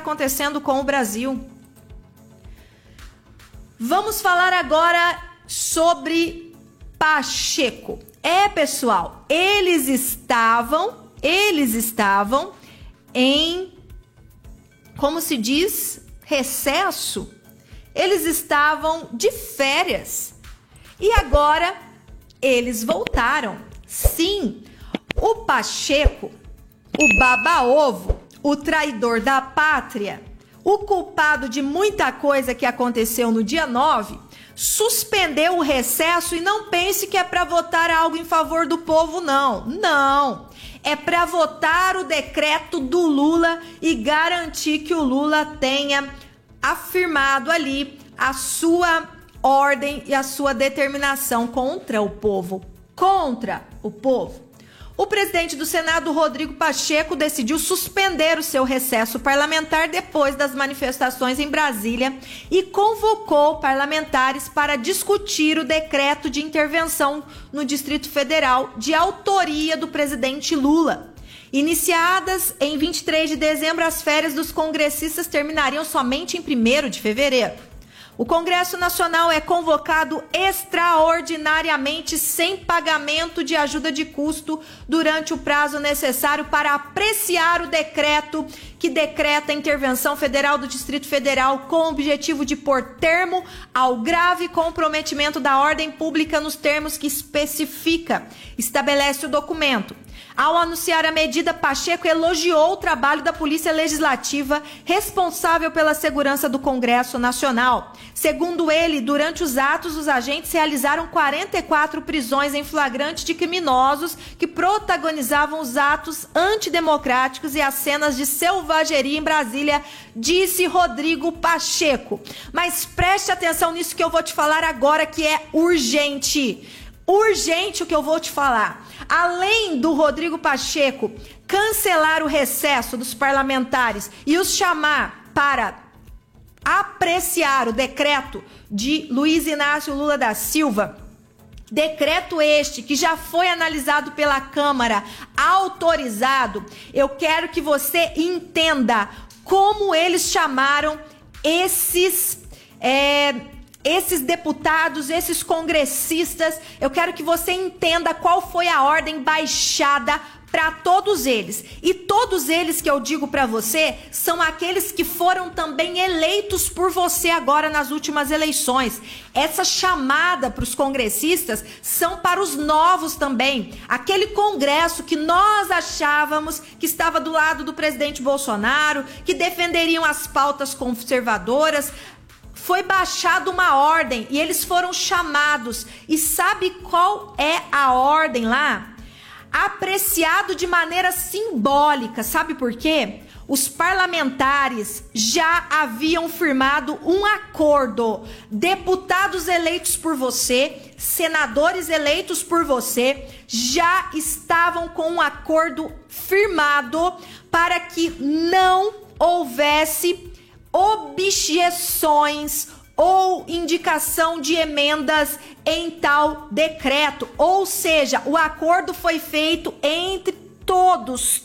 acontecendo com o Brasil. Vamos falar agora sobre Pacheco. Pessoal, eles estavam em, como se diz, recesso. Eles estavam de férias e agora eles voltaram. Sim, o Pacheco, o baba-ovo, o traidor da pátria, o culpado de muita coisa que aconteceu no dia 9, suspendeu o recesso e não pense que é para votar algo em favor do povo, não. Não, é para votar o decreto do Lula e garantir que o Lula tenha afirmado ali a sua ordem e a sua determinação contra o povo. Contra o povo. O presidente do Senado, Rodrigo Pacheco, decidiu suspender o seu recesso parlamentar depois das manifestações em Brasília e convocou parlamentares para discutir o decreto de intervenção no Distrito Federal de autoria do presidente Lula. Iniciadas em 23 de dezembro, as férias dos congressistas terminariam somente em 1º de fevereiro. O Congresso Nacional é convocado extraordinariamente sem pagamento de ajuda de custo durante o prazo necessário para apreciar o decreto que decreta a intervenção federal do Distrito Federal com o objetivo de pôr termo ao grave comprometimento da ordem pública nos termos que estabelece o documento. Ao anunciar a medida, Pacheco elogiou o trabalho da Polícia Legislativa, responsável pela segurança do Congresso Nacional. Segundo ele, durante os atos, os agentes realizaram 44 prisões em flagrante de criminosos que protagonizavam os atos antidemocráticos e as cenas de selvageria em Brasília, disse Rodrigo Pacheco. Mas preste atenção nisso que eu vou te falar agora, que é urgente. Urgente o que eu vou te falar. Além do Rodrigo Pacheco cancelar o recesso dos parlamentares e os chamar para apreciar o decreto de Luiz Inácio Lula da Silva, decreto este que já foi analisado pela Câmara, autorizado, eu quero que você entenda como eles chamaram esses deputados, esses congressistas. Eu quero que você entenda qual foi a ordem baixada para todos eles. E todos eles que eu digo para você são aqueles que foram também eleitos por você agora nas últimas eleições. Essa chamada para os congressistas são para os novos também. Aquele congresso que nós achávamos que estava do lado do presidente Bolsonaro, que defenderiam as pautas conservadoras. Foi baixada uma ordem e eles foram chamados. E sabe qual é a ordem lá? Apreciado de maneira simbólica. Sabe por quê? Os parlamentares já haviam firmado um acordo. Deputados eleitos por você, senadores eleitos por você, já estavam com um acordo firmado para que não houvesse objeções ou indicação de emendas em tal decreto. Ou seja, o acordo foi feito entre todos,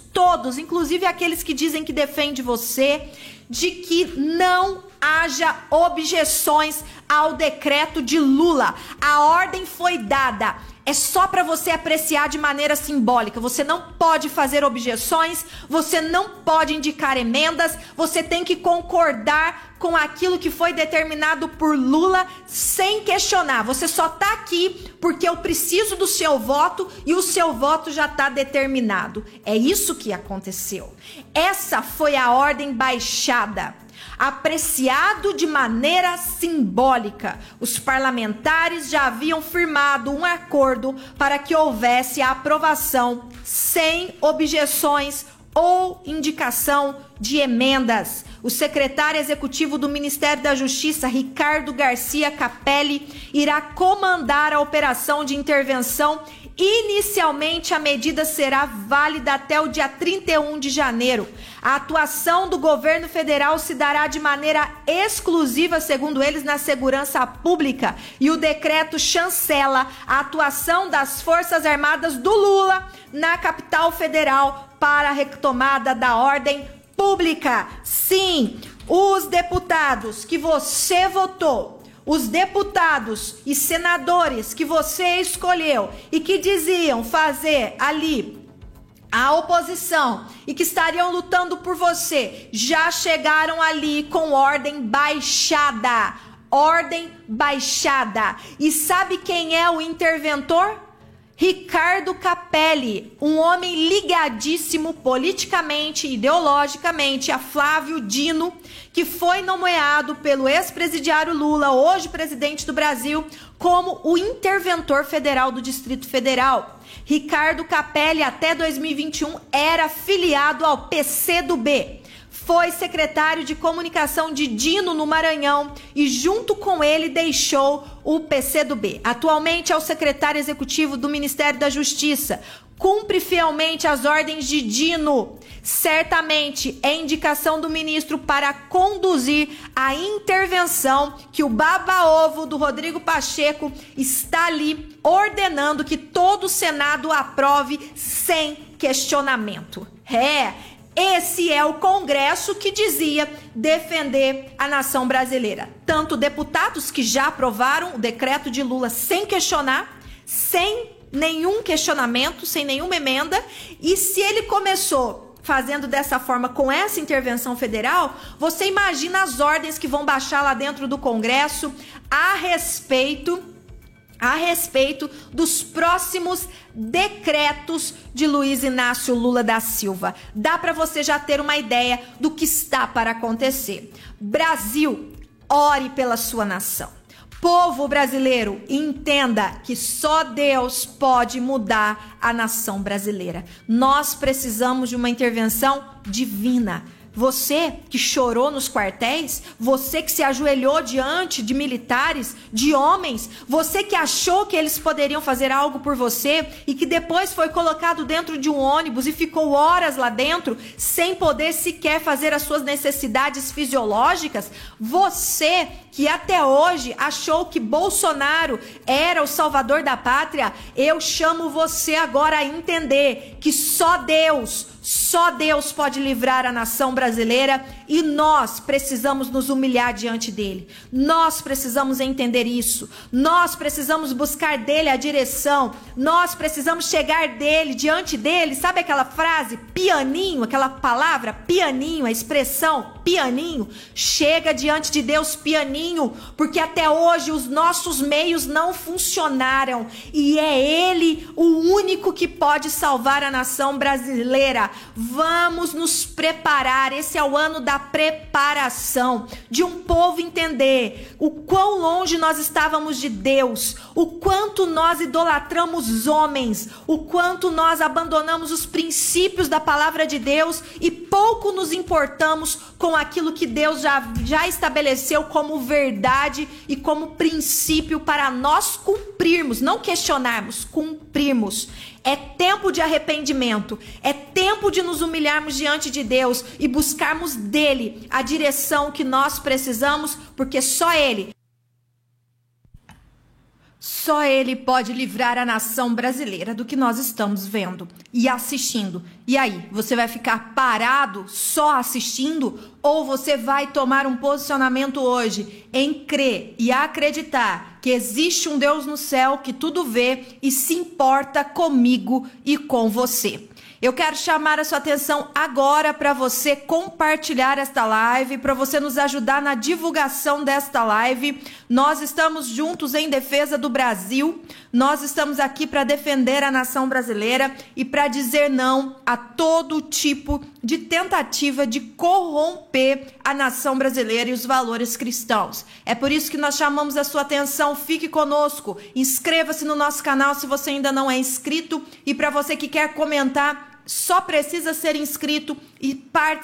inclusive aqueles que dizem que defende você, de que não haja objeções ao decreto de Lula. A ordem foi dada. É só para você apreciar de maneira simbólica. Você não pode fazer objeções, você não pode indicar emendas, você tem que concordar com aquilo que foi determinado por Lula sem questionar. Você só tá aqui porque eu preciso do seu voto e o seu voto já está determinado. É isso que aconteceu. Essa foi a ordem baixada. Apreciado de maneira simbólica. Os parlamentares já haviam firmado um acordo para que houvesse a aprovação sem objeções ou indicação de emendas. O secretário executivo do Ministério da Justiça, Ricardo Garcia Capelli, irá comandar a operação de intervenção. Inicialmente, a medida será válida até o dia 31 de janeiro. A atuação do governo federal se dará de maneira exclusiva, segundo eles, na segurança pública. E o decreto chancela a atuação das Forças Armadas do Lula na capital federal para a retomada da ordem pública. Sim, os deputados que você votou, os deputados e senadores que você escolheu e que diziam fazer ali a oposição e que estariam lutando por você, já chegaram ali com ordem baixada. Ordem baixada. E sabe quem é o interventor? Ricardo Capelli, um homem ligadíssimo politicamente, ideologicamente a Flávio Dino, que foi nomeado pelo ex-presidiário Lula, hoje presidente do Brasil, como o interventor federal do Distrito Federal. Ricardo Capelli, até 2021, era filiado ao PCdoB. Foi secretário de comunicação de Dino no Maranhão e junto com ele deixou o PCdoB. Atualmente é o secretário executivo do Ministério da Justiça. Cumpre fielmente as ordens de Dino. Certamente é indicação do ministro para conduzir a intervenção que o baba-ovo do Rodrigo Pacheco está ali ordenando que todo o Senado aprove sem questionamento. Esse é o Congresso que dizia defender a nação brasileira. Tanto deputados que já aprovaram o decreto de Lula sem questionar, sem nenhum questionamento, sem nenhuma emenda. E se ele começou fazendo dessa forma com essa intervenção federal, você imagina as ordens que vão baixar lá dentro do Congresso a respeito dos próximos decretos de Luiz Inácio Lula da Silva. Dá para você já ter uma ideia do que está para acontecer. Brasil, ore pela sua nação. Povo brasileiro, entenda que só Deus pode mudar a nação brasileira. Nós precisamos de uma intervenção divina. Você que chorou nos quartéis, você que se ajoelhou diante de militares, de homens, você que achou que eles poderiam fazer algo por você e que depois foi colocado dentro de um ônibus e ficou horas lá dentro sem poder sequer fazer as suas necessidades fisiológicas, você que até hoje achou que Bolsonaro era o salvador da pátria, eu chamo você agora a entender que só Deus pode livrar a nação brasileira e nós precisamos nos humilhar diante dele. Nós precisamos entender isso. Nós precisamos buscar dele a direção. Nós precisamos chegar diante dele. Sabe aquela frase, pianinho, aquela palavra, pianinho, a expressão pianinho? Chega diante de Deus pianinho, porque até hoje os nossos meios não funcionaram e é ele o único que pode salvar a nação brasileira. Vamos nos preparar. Esse é o ano da preparação, de um povo entender o quão longe nós estávamos de Deus, o quanto nós idolatramos homens, o quanto nós abandonamos os princípios da palavra de Deus e pouco nos importamos com aquilo que Deus já estabeleceu como verdade e como princípio para nós cumprirmos, não questionarmos, cumprirmos. É tempo de arrependimento, é tempo de nos humilharmos diante de Deus e buscarmos dele a direção que nós precisamos, porque só ele pode livrar a nação brasileira do que nós estamos vendo e assistindo. E aí, você vai ficar parado só assistindo ou você vai tomar um posicionamento hoje em crer e acreditar que existe um Deus no céu que tudo vê e se importa comigo e com você? Eu quero chamar a sua atenção agora para você compartilhar esta live, para você nos ajudar na divulgação desta live. Nós estamos juntos em defesa do Brasil, nós estamos aqui para defender a nação brasileira e para dizer não a todo tipo de tentativa de corromper a nação brasileira e os valores cristãos. É por isso que nós chamamos a sua atenção, fique conosco, inscreva-se no nosso canal se você ainda não é inscrito e para você que quer comentar, só precisa ser inscrito e participar.